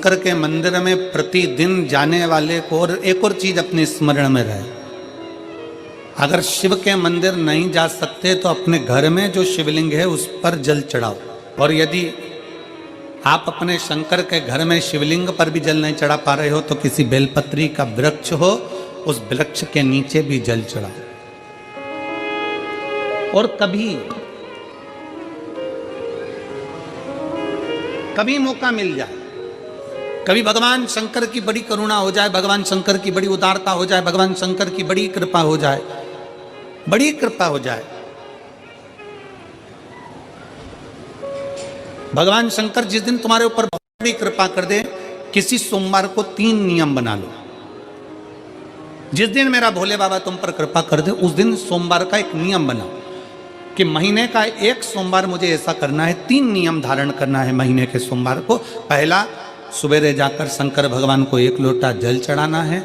शंकर के मंदिर में प्रतिदिन जाने वाले को और एक और चीज अपने स्मरण में रहे, अगर शिव के मंदिर नहीं जा सकते तो अपने घर में जो शिवलिंग है उस पर जल चढ़ाओ। और यदि आप अपने शंकर के घर में शिवलिंग पर भी जल नहीं चढ़ा पा रहे हो तो किसी बेलपत्री का वृक्ष हो, उस वृक्ष के नीचे भी जल चढ़ाओ। और कभी मौका मिल जाए, कभी भगवान शंकर की बड़ी करुणा हो जाए, भगवान शंकर की बड़ी उदारता हो जाए, भगवान शंकर की बड़ी कृपा हो जाए, बड़ी कृपा हो जाए, भगवान शंकर जिस दिन तुम्हारे ऊपर बड़ी कृपा कर दे, किसी सोमवार को 3 नियम बना लो। जिस दिन मेरा भोले बाबा तुम पर कृपा कर दे उस दिन सोमवार का एक नियम बनाओ कि महीने का एक सोमवार मुझे ऐसा करना है, 3 नियम धारण करना है महीने के सोमवार को। पहला, सवेरे जाकर शंकर भगवान को 1 लोटा जल चढ़ाना है।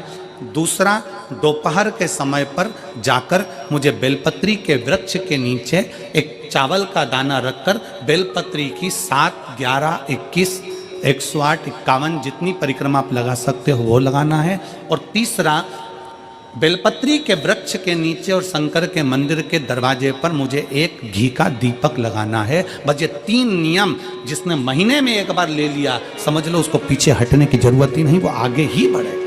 दूसरा, दोपहर के समय पर जाकर मुझे बेलपत्री के वृक्ष के नीचे एक चावल का दाना रखकर बेलपत्री की 7, 11, 21, 108, 51 जितनी परिक्रमा आप लगा सकते हो वो लगाना है। और तीसरा, बेलपत्री के वृक्ष के नीचे और शंकर के मंदिर के दरवाजे पर मुझे एक घी का दीपक लगाना है। बस ये 3 नियम जिसने महीने में एक बार ले लिया, समझ लो उसको पीछे हटने की जरूरत ही नहीं, वो आगे ही बढ़े।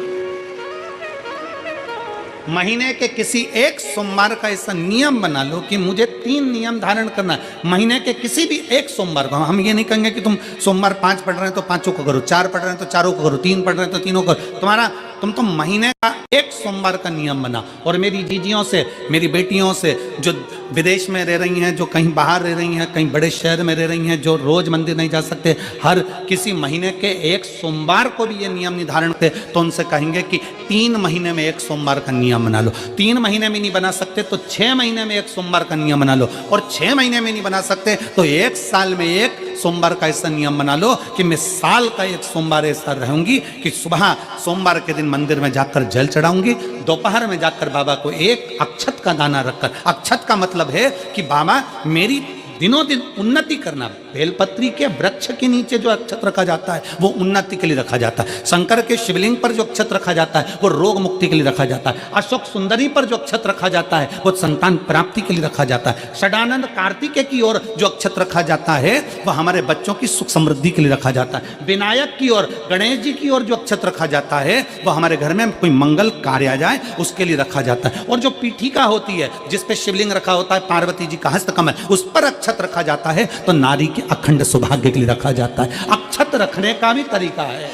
महीने के किसी एक सोमवार का ऐसा नियम बना लो कि मुझे 3 नियम धारण करना है महीने के किसी भी एक सोमवार को। हम ये नहीं कहेंगे कि तुम सोमवार 5 पढ़ रहे हैं तो 5 को करो, 4 पढ़ रहे हैं तो 4 को करो, 3 पढ़ रहे हैं तो 3 को करो। तुम तो महीने का एक सोमवार का नियम बना। और मेरी जीजियों से, मेरी बेटियों से जो विदेश में रह रही हैं, जो कहीं बाहर रह रही हैं, कहीं बड़े शहर में रह रही हैं, जो रोज मंदिर नहीं जा सकते, हर किसी महीने के एक सोमवार को भी ये नियम निर्धारण करते, तो उनसे कहेंगे कि 3 महीने में एक सोमवार का नियम बना लो। 3 महीने में नहीं बना सकते तो 6 महीने में एक सोमवार का नियम बना लो। और 6 महीने में नहीं बना सकते तो 1 साल में एक सोमवार का ऐसा नियम बना लो कि मैं साल का एक सोमवार ऐसा रहूंगी कि सुबह सोमवार के दिन मंदिर में जाकर जल चढ़ाऊंगी, दोपहर में जाकर बाबा को एक अक्षत का दाना रखकर, अक्षत का मतलब है कि बाबा मेरी दिनों दिन उन्नति करना। बेलपत्री के वृक्ष के नीचे जो अक्षत रखा जाता है वो उन्नति के लिए रखा जाता है। शंकर के शिवलिंग पर जो अक्षत रखा जाता है वो रोग मुक्ति के लिए रखा जाता है। अशोक सुंदरी पर जो अक्षत रखा जाता है वो संतान प्राप्ति के लिए रखा जाता है। षडानंद कार्तिकेय की ओर जो अक्षत रखा जाता है वह हमारे बच्चों की सुख समृद्धि के लिए रखा जाता है। विनायक की ओर, गणेश जी की ओर जो अक्षत रखा जाता है वह हमारे घर में कोई मंगल कार्य आ जाए उसके लिए रखा जाता है। और जो पीठिका होती है जिसपे शिवलिंग रखा होता है, पार्वती जी का हस्तकमल, उस पर अक्षत रखा जाता है तो नारी के अखंड सौभाग्य के लिए रखा जाता है। अक्षत रखने का भी तरीका है।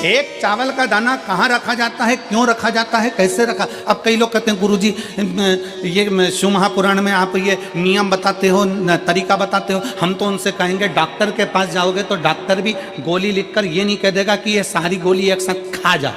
एक चावल का दाना कहाँ रखा जाता है, क्यों रखा जाता है, कैसे रखा। अब कई लोग कहते हैं गुरुजी ये शिव महापुराण में आप ये नियम बताते हो, तरीका बताते हो। हम तो उनसे कहेंगे डॉक्टर के पास जाओगे तो डॉक्टर भी गोली लिखकर ये नहीं कह देगा कि ये सारी गोली एक साथ खा जा।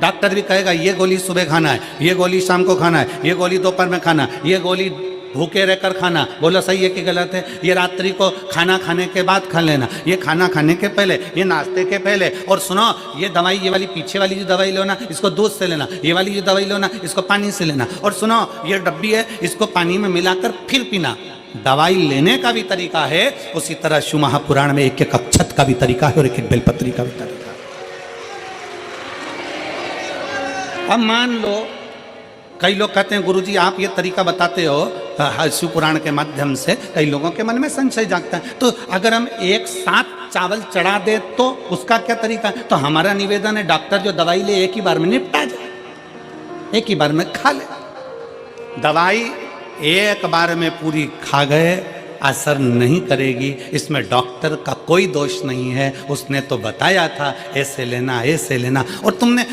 डॉक्टर भी कहेगा ये गोली सुबह खाना है, ये गोली शाम को खाना है, ये गोली दोपहर में खाना, ये गोली भूखे रहकर खाना। बोलो सही है कि गलत है? ये रात्रि को खाना खाने के बाद खा लेना, ये खाना खाने के पहले, ये नाश्ते के पहले। और सुनो ये दवाई, ये वाली पीछे वाली जो दवाई लो ना इसको दूध से लेना, ये वाली जो दवाई लो ना इसको पानी से लेना। और सुनो ये डब्बी है इसको पानी में मिलाकर फिर पीना। दवाई लेने का भी तरीका है, उसी तरह शिव महापुराण में एक एक अक्षत का भी तरीका है और एक एक बेलपत्री का भी तरीका है। अब मान लो कई लोग कहते हैं गुरुजी आप ये तरीका बताते हो शिव पुराण के माध्यम से, कई लोगों के मन में संशय जागता है। तो अगर हम एक साथ चावल चढ़ा दे तो उसका क्या तरीका है? तो हमारा निवेदन है डॉक्टर जो दवाई ले एक ही बार में निपटा जाए, एक ही बार में खा ले। दवाई एक बार में पूरी खा गए असर नहीं करेगी, इसमें डॉक्टर का कोई दोष नहीं है। उसने तो बताया था ऐसे लेना ऐसे लेना। और तुमने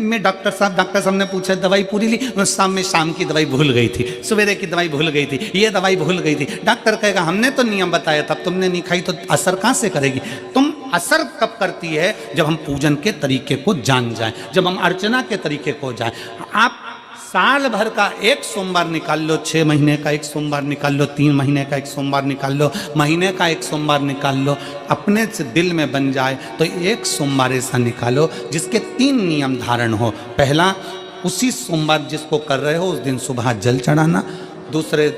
मैं डॉक्टर साहब ने पूछा दवाई पूरी ली, शाम की दवाई भूल गई थी, सवेरे की दवाई भूल गई थी, ये दवाई भूल गई थी। डॉक्टर कहेगा हमने तो नियम बताया था, तुमने नहीं खाई तो असर कहाँ से करेगी? तुम असर कब करती है? जब हम पूजन के तरीके को जान जाएं, जब हम अर्चना के तरीके को जाएं। आप साल भर का एक सोमवार निकाल लो, 6 महीने का एक सोमवार निकाल लो, 3 महीने का एक सोमवार निकाल लो, महीने का एक सोमवार निकाल लो, अपने से दिल में बन जाए तो एक सोमवार ऐसा निकालो जिसके 3 नियम धारण हो। पहला, उसी सोमवार जिसको कर रहे हो उस दिन सुबह जल चढ़ाना। दूसरे,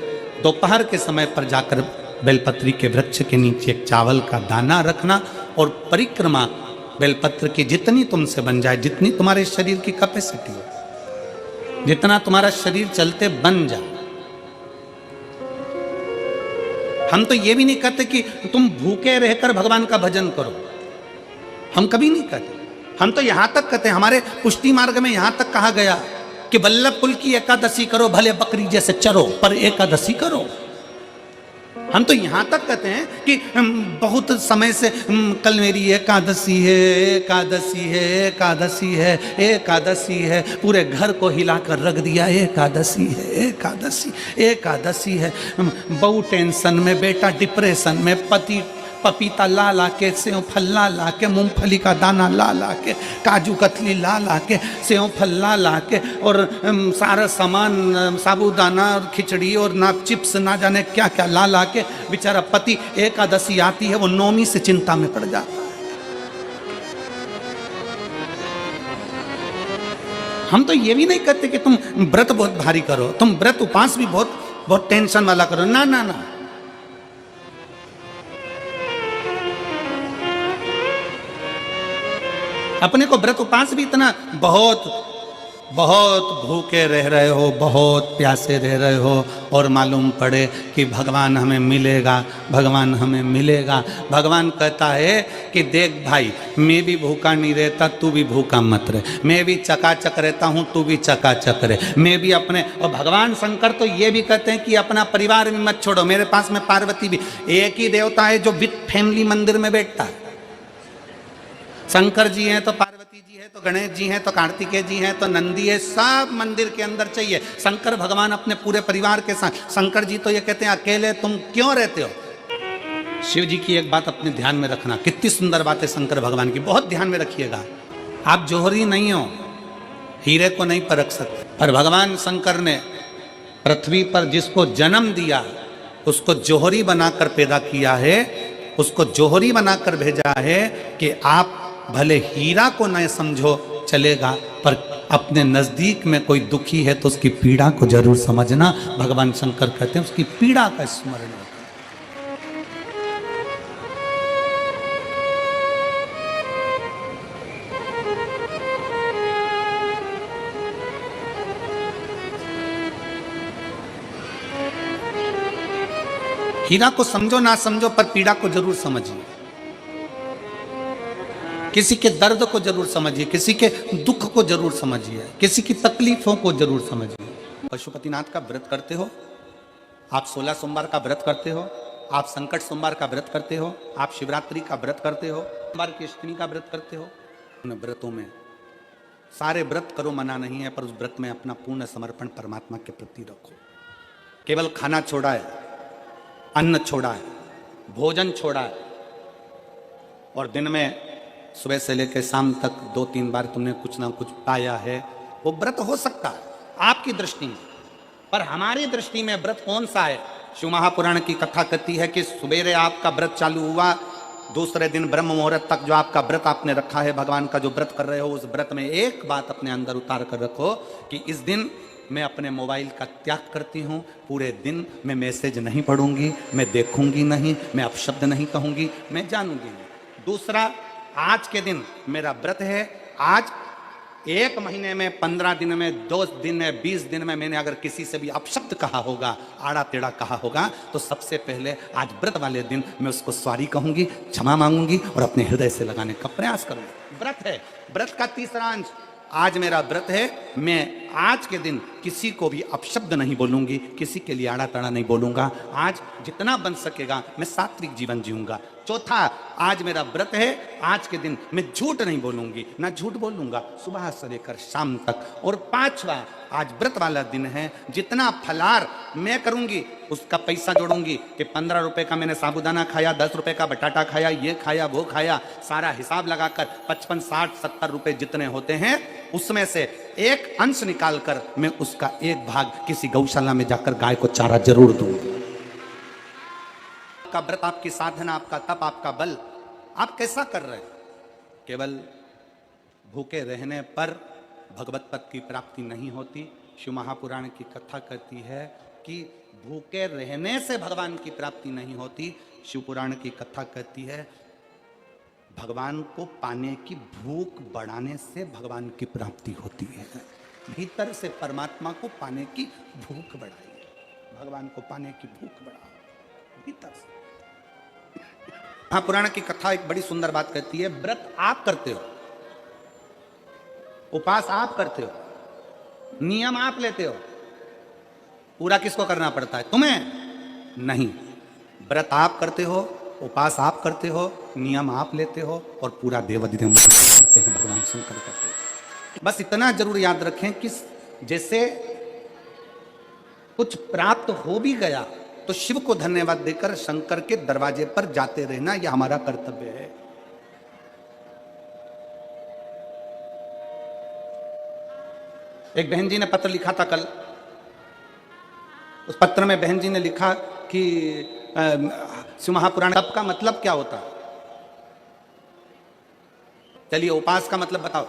दोपहर के समय पर जाकर बेलपत्री के वृक्ष के नीचे एक चावल का दाना रखना और परिक्रमा बेलपत्र की जितनी तुमसे बन जाए, जितनी तुम्हारे शरीर की कैपेसिटी हो, जितना तुम्हारा शरीर चलते बन जाए। हम तो ये भी नहीं कहते कि तुम भूखे रहकर भगवान का भजन करो, हम कभी नहीं कहते। हम तो यहां तक कहते हैं, हमारे पुष्टि मार्ग में यहां तक कहा गया कि वल्लभ कुल की एकादशी करो, भले बकरी जैसे चरो पर एकादशी करो। हम तो यहां तक कहते हैं कि बहुत समय से कल मेरी एकादशी है, एकादशी है, एकादशी है, एकादशी है, पूरे घर को हिलाकर रख दिया, एकादशी है, एकादशी, एकादशी है। बहू टेंशन में, बेटा डिप्रेशन में, पति पपीता ला ला के, सेव फल ला ला के, मूंगफली का दाना ला ला के, काजू कतली ला ला के, सेव फल ला ला के, और सारा सामान साबूदाना और खिचड़ी और ना चिप्स ना जाने क्या क्या ला ला के, बेचारा पति एकादशी आती है वो नौमी से चिंता में पड़ जाता। हम तो ये भी नहीं कहते कि तुम व्रत बहुत भारी करो, तुम व्रत उपास भी बहुत बहुत टेंशन वाला करो, ना ना ना। अपने को व्रत उपास भी इतना बहुत बहुत भूखे रह रहे हो, बहुत प्यासे रह रहे हो, और मालूम पड़े कि भगवान हमें मिलेगा, भगवान हमें मिलेगा। भगवान कहता है कि देख भाई, मैं भी भूखा नहीं रहता, तू भी भूखा मत रहे, मैं भी चकाचक रहता हूँ, तू भी चकाचक रहे, मैं भी अपने। और भगवान शंकर तो ये भी कहते हैं कि अपना परिवार भी मत छोड़ो। मेरे पास में पार्वती भी, एक ही देवता है जो विद फैमिली मंदिर में बैठता है। शंकर जी हैं तो पार्वती जी है, तो गणेश जी हैं, तो कार्तिकेय जी हैं, तो नंदी है, सब मंदिर के अंदर चाहिए। शंकर भगवान अपने पूरे परिवार के साथ। शंकर जी तो ये कहते हैं अकेले तुम क्यों रहते हो। शिव जी की एक बात अपने ध्यान में रखना, कितनी सुंदर बात है शंकर भगवान की, बहुत ध्यान में रखिएगा। आप जौहरी नहीं हो, हीरे को नहीं परख सकते, पर भगवान शंकर ने पृथ्वी पर जिसको जन्म दिया उसको जौहरी बनाकर पैदा किया है, उसको जौहरी बनाकर भेजा है कि आप भले हीरा को न समझो चलेगा, पर अपने नजदीक में कोई दुखी है तो उसकी पीड़ा को जरूर समझना। भगवान शंकर कहते हैं उसकी पीड़ा का स्मरण हो। हीरा को समझो ना समझो, पर पीड़ा को जरूर समझिए, किसी के दर्द को जरूर समझिए, किसी के दुख को जरूर समझिए, किसी की तकलीफों को जरूर समझिए। पशुपतिनाथ का व्रत करते हो आप, 16 सोमवार का व्रत करते हो आप, संकट सोमवार का व्रत करते हो आप, शिवरात्रि का व्रत करते हो, सोमवार की अष्टमी का व्रत करते हो। उन व्रतों में सारे व्रत करो, मना नहीं है, पर उस व्रत में अपना पूर्ण समर्पण परमात्मा के प्रति रखो। केवल खाना छोड़ा है, अन्न छोड़ा है, भोजन छोड़ा है, और दिन में सुबह से लेकर शाम तक 2-3 बार तुमने कुछ ना कुछ पाया है, वो व्रत हो सकता है आपकी दृष्टि में, पर हमारी दृष्टि में व्रत कौन सा है। शिव महापुराण की कथा कहती है कि सुबेरे आपका व्रत चालू हुआ, दूसरे दिन ब्रह्म मुहूर्त तक जो आपका व्रत आपने रखा है, भगवान का जो व्रत कर रहे हो, उस व्रत में एक बात अपने अंदर उतार कर रखो कि इस दिन मैं अपने मोबाइल का त्याग करती हूँ, पूरे दिन मैं मैसेज नहीं पढ़ूंगी, मैं देखूंगी नहीं, मैं अपशब्द नहीं कहूंगी, मैं जानूंगी नहीं। दूसरा, आज के दिन मेरा व्रत है, आज 1 महीने में, 15 दिन में, 2 दिन में, 20 दिन में मैंने अगर किसी से भी अपशब्द कहा होगा, आड़ा टेढ़ा कहा होगा, तो सबसे पहले आज व्रत वाले दिन मैं उसको सॉरी कहूंगी, क्षमा मांगूंगी और अपने हृदय से लगाने का प्रयास करूंगी। व्रत है। व्रत का तीसरा अंश, आज मेरा व्रत है, मैं आज के दिन किसी को भी अपशब्द नहीं बोलूंगी, किसी के लिए आड़ा टेढ़ा नहीं बोलूंगा, आज जितना बन सकेगा मैं सात्विक जीवन जीऊंगा। चौथा, आज मेरा व्रत है, आज के दिन मैं झूठ नहीं बोलूंगी, ना झूठ बोलूंगा सुबह से लेकर शाम तक। और पांचवा, आज व्रत वाला दिन है, जितना फलार मैं करूंगी उसका पैसा जोड़ूंगी कि 15 रुपए का मैंने साबूदाना खाया, 10 रुपए का बटाटा खाया, ये खाया वो खाया, सारा हिसाब लगाकर 55, 60, 70 रुपए जितने होते हैं उसमें से एक अंश निकालकर मैं उसका एक भाग किसी गौशाला में जाकर गाय को चारा जरूर दूंगी। आपका व्रत, आपकी साधना, आपका तप, आपका बल, आप कैसा कर रहे हैं। केवल भूखे रहने पर भगवत पद की प्राप्ति नहीं होती। शिव महापुराण की कथा कहती है कि भूखे रहने से भगवान की प्राप्ति नहीं होती। शिव पुराण की कथा कहती है भगवान को पाने की भूख बढ़ाने से भगवान की प्राप्ति होती है। भीतर से परमात्मा को पाने की भूख बढ़ाइए, भगवान को पाने की भूख बढ़ाओ भीतर से। हाँ, पुराण की कथा एक बड़ी सुंदर बात कहती है, व्रत आप करते हो, उपास आप करते हो, नियम आप लेते हो, पूरा किसको करना पड़ता है? तुम्हें नहीं। व्रत आप करते हो, उपास आप करते हो, नियम आप लेते हो और पूरा देवाधिदेव करते हैं, भगवान शंकर करते हैं। बस इतना जरूर याद रखें कि जैसे कुछ प्राप्त हो भी गया तो शिव को धन्यवाद देकर शंकर के दरवाजे पर जाते रहना, यह हमारा कर्तव्य है। एक बहन जी ने पत्र लिखा था कल। उस पत्र में बहन जी ने लिखा कि शिव महापुराण तप का मतलब क्या होता है? चलिए, उपास का मतलब बताओ।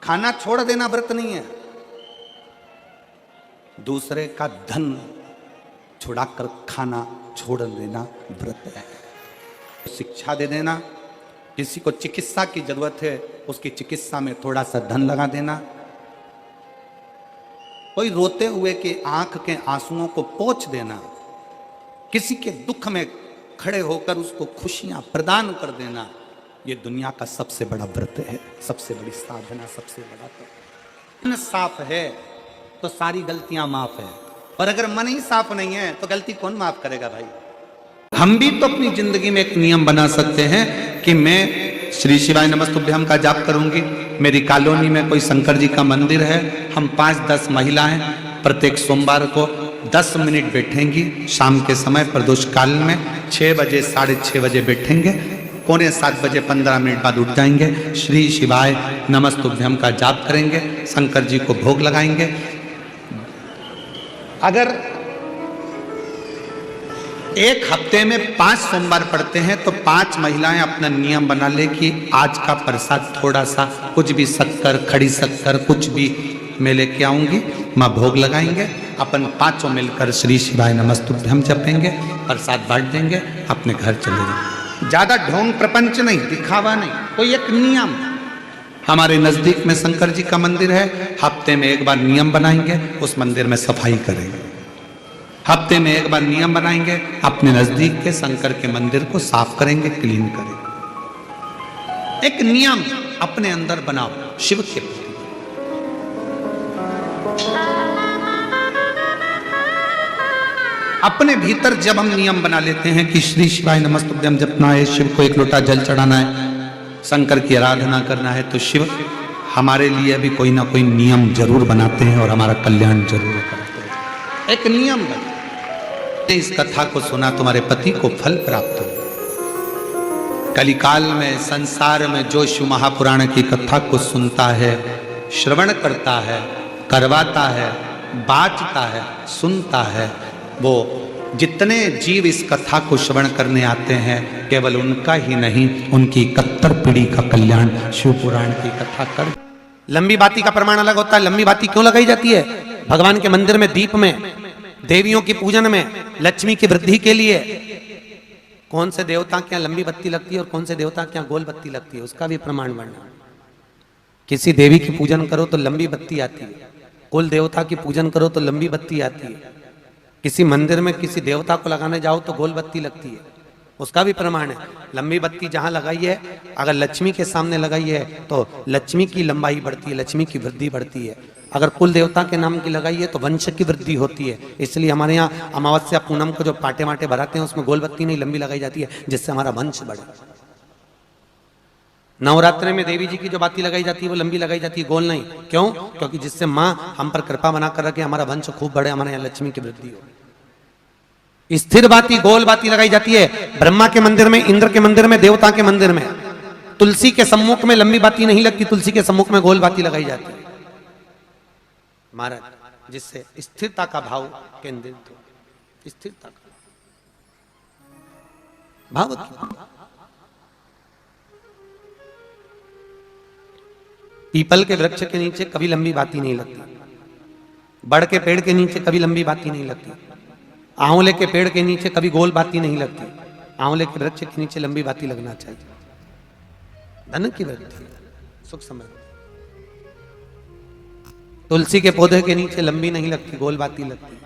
खाना छोड़ देना व्रत नहीं है, दूसरे का धन छुड़ाकर खाना छोड़ देना व्रत है। शिक्षा दे देना, किसी को चिकित्सा की जरूरत है उसकी चिकित्सा में थोड़ा सा धन लगा देना, कोई रोते हुए के आंख के आंसुओं को पोंछ देना, किसी के दुख में खड़े होकर उसको खुशियां प्रदान कर देना, ये दुनिया का सबसे बड़ा व्रत है, सबसे बड़ी साधना, सबसे बड़ा व्रत। मन साफ है तो सारी गलतियां माफ है, और अगर मन ही साफ नहीं है तो गलती कौन माफ करेगा भाई? हम भी तो अपनी जिंदगी में एक नियम बना सकते हैं कि मैं श्री शिवाय नमस्तुभ्यम का जाप करूंगी। मेरी कॉलोनी में कोई शंकर जी का मंदिर है, हम 5-10 महिलाएं प्रत्येक सोमवार को 10 मिनट बैठेंगी। शाम के समय प्रदोष काल में 6 बजे 6:30 बजे बैठेंगे, 6:45 बजे 15 मिनट बाद उठ जाएंगे, श्री शिवाय नमस्तुभ्यम का जाप करेंगे, शंकर जी को भोग लगाएंगे। अगर एक हफ्ते में 5 सोमवार पड़ते हैं तो 5 महिलाएं अपना नियम बना ले कि आज का प्रसाद थोड़ा सा, कुछ भी शक्कर, खड़ी शक्कर, कुछ भी मैं लेके आऊंगी, माँ भोग लगाएंगे, अपन 5 मिलकर श्री शिवाय नमस्तुभ्यम जपेंगे, प्रसाद बांट देंगे, अपने घर चले जाएंगे। ज्यादा ढोंग प्रपंच नहीं, दिखावा नहीं, कोई एक नियम। हमारे नजदीक में शंकर जी का मंदिर है, हफ्ते में एक बार नियम बनाएंगे, उस मंदिर में सफाई करेंगे। हफ्ते में एक बार नियम बनाएंगे, अपने नजदीक के शंकर के मंदिर को साफ करेंगे, क्लीन करेंगे। एक नियम अपने अंदर बनाओ शिव के प्रति। अपने भीतर जब हम नियम बना लेते हैं कि श्री शिवाय नमस्तुभ्यम जपना है, शिव को एक लोटा जल चढ़ाना है, शंकर की आराधना करना है, तो शिव हमारे लिए भी कोई ना कोई नियम जरूर बनाते हैं और हमारा कल्याण जरूर करते हैं। एक नियम बना, इस कथा को सुना, तुम्हारे पति को फल प्राप्त हो। कलिकाल में संसार में जो शिव महापुराण की कथा को सुनता है, श्रवण करता है, करवाता है, बांटता है, सुनता है, वो जितने जीव इस कथा को श्रवण करने आते हैं, केवल उनका ही नहीं, उनकी 71 पीढ़ी का कल्याण शिव पुराण की कथा कर। लंबी बाती का प्रमाण अलग होता है। लंबी बाती क्यों लगाई जाती है? भगवान के मंदिर में दीप में, देवियों की पूजन में, लक्ष्मी की वृद्धि के लिए। कौन से देवता के यहाँ लंबी बत्ती लगती है और कौन से देवता के यहाँ गोल बत्ती लगती है, उसका भी प्रमाण बनना। किसी देवी की पूजन करो तो लंबी बत्ती आती है, कुल देवता की पूजन करो तो लंबी बत्ती आती है, किसी मंदिर में किसी देवता को लगाने जाओ तो गोल बत्ती लगती है, उसका भी प्रमाण है। लंबी बत्ती जहां लगाई है, अगर लक्ष्मी के सामने लगाई है तो लक्ष्मी की लंबाई बढ़ती है, लक्ष्मी की वृद्धि बढ़ती है। अगर कुल देवता के नाम की लगाई है तो वंश की वृद्धि होती है। इसलिए हमारे यहाँ अमावस्या पूनम को जो पाटे माटे भराते हैं उसमें गोल बत्ती नहीं लंबी लगाई जाती है, जिससे हमारा वंश बढ़े। नवरात्रि में देवी जी की जो बाती लगाई जाती है वो लंबी लगाई जाती है, गोल नहीं। क्यों? क्योंकि जिससे माँ हम पर कृपा बना कर रखे, हमारा वंश खूब बढ़े, हमारे यहाँ लक्ष्मी की वृद्धि हो। स्थिर बाती, गोल बाती लगाई जाती है ब्रह्मा के मंदिर में, इंद्र के मंदिर में, देवता के मंदिर में। तुलसी के सम्मुख में लंबी बाती नहीं लगती, तुलसी के सम्मुख में गोल बाती लगाई जाती है महाराज, जिससे स्थिरता का भाव केंद्रित हो। स्थिरता का भाव पीपल के वृक्ष के नीचे कभी लंबी बाती नहीं लगती। बड़ के पेड़ के नीचे कभी लंबी बाती नहीं लगती, आंवले के पेड़ के नीचे कभी गोल बाती नहीं लगती, आंवले के वृक्ष के नीचे लंबी बाती लगना चाहिए। धन की वृद्धि, सुख समृद्धि। तुलसी के पौधे के नीचे लंबी नहीं लगती, गोल बाती लगती।